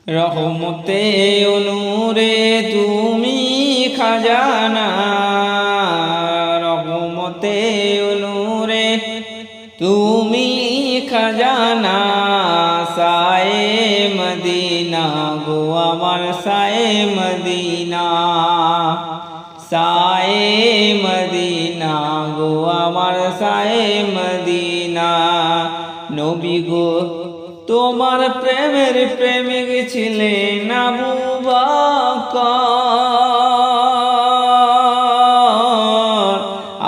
রহমতে নূরে তুমি খাজানা, রহমতে নূরে তুমি খাজানা, সায়ে মদিনা গো আমার সায়ে মদিনা, সায়ে মদিনা গো আমার সায়ে মদিনা। নবী গো তোমার প্রেমের প্রেমিক ছিলেন আবু বকর,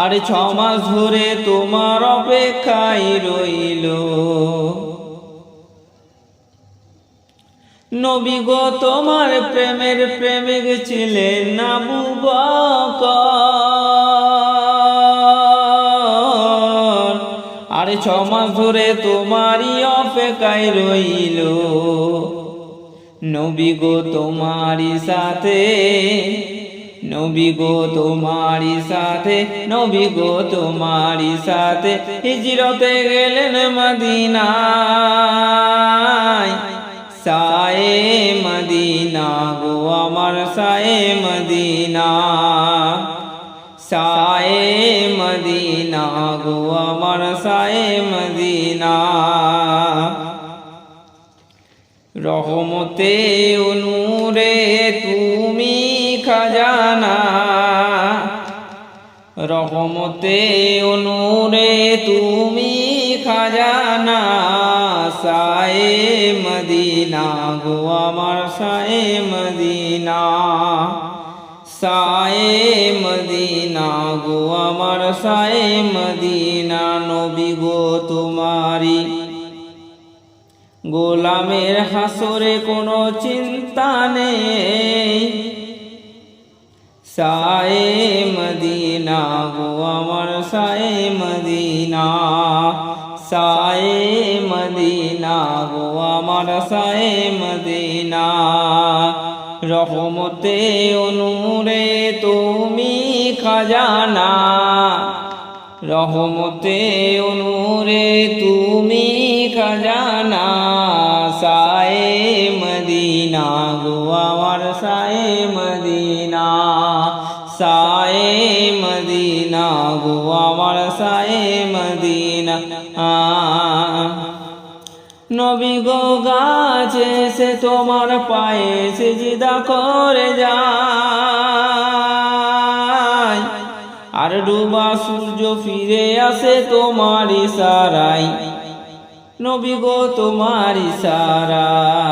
আর 6 মাস ধরে তোমার অপেক্ষায় রইল। নবী গো তোমার প্রেমের প্রেমিক ছিলেন আবু বকর, আর 6 মাস ধরে তোমারই অপেক্ষায় রইল। নবী গো তোমারই সাথে, নবী গো তোমারই সাথে, নবী গো তোমারই সাথে হিজরতে গেলেন মদিনায়, সায়ে মদিনা গো আমার সায়ে মদিনা, সায়ে মদিনা গো আমার সায়ে মদিনা। রহমতে নূরে তুমি খাজানা, রহমতে নূরে তুমি খাজানা, সায়ে মদিনা গো আমার সায়ে মদিনা, সায়ে মদিনা গো আমার সায়ে মদিনা। নবী গো তোমারি গোলামের হাসরে কোনো চিন্তা নেই, সায়ে মদিনা গো আমার সায়ে মদিনা, সায়ে মদিনা গো আমার সায়ে মদিনা। রহমতে নূরে তুমি খাজানা, রহমতে নূরে তুমি খাজানা, সায়ে মদিনা গো আমার সায়ে মদিনা, সায়ে মদিনা গো আমার সায়ে মদিনা। নবী গো গাছে সে তোমার পায়ে সিজদা করে যায়, আর ডুবা সূর্য ফিরে আসে তোমার ইশারায়, নবী গো তোমার ইশারায়।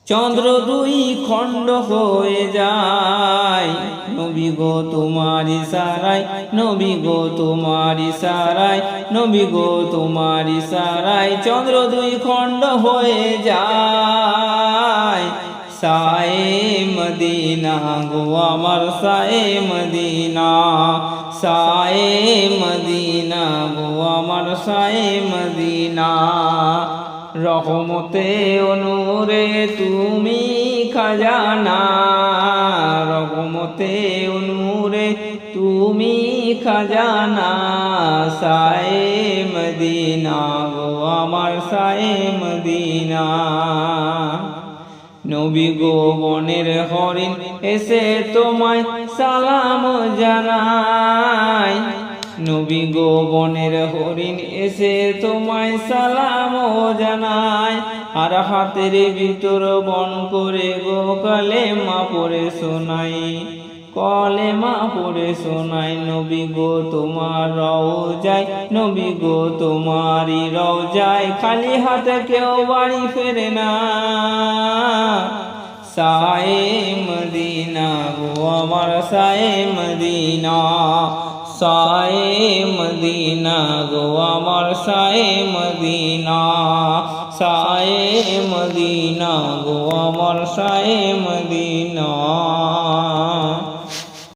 চন্দ্র 2 খণ্ড হয়ে যায়, নবী গো তোমার ইশারায়, নবী গো তোমার ইশারায়, নবী গো তোমার ইশারায় চন্দ্র 2 খণ্ড হয়ে যায়, সায়ে মদিনা গো আমার সায়ে মদিনা, সায়ে মদিনা গো আমার সায়ে মদিনা। রহমতে নূরে তুমি খাজানা, রহমতে নূরে তুমি খাজানা, সায়ে মদিনা গো আমার সায়ে মদিনা। নবী গো বনের হরিণ এসে তোমায় সালাম জানায়, নবী গো বনের হরিণ এসে তোমায় সালাম জানায়, আর হাতের ভিতর বন করে গো কালেমা পড়ে শোনাই, কলেমা পড়ে শোনাই। নবী গো তোমার রওজায়, নবী গো তোমারই রওজায় খালি হাতে কেউ বাড়ি ফেরে না, সায়ে মদিনা গো আমার সায়ে মদিনা, সায়ে মদিনা গো আমার সায়ে মদিনা, সায়ে মদিনা গো আমার সায়ে মদিনা।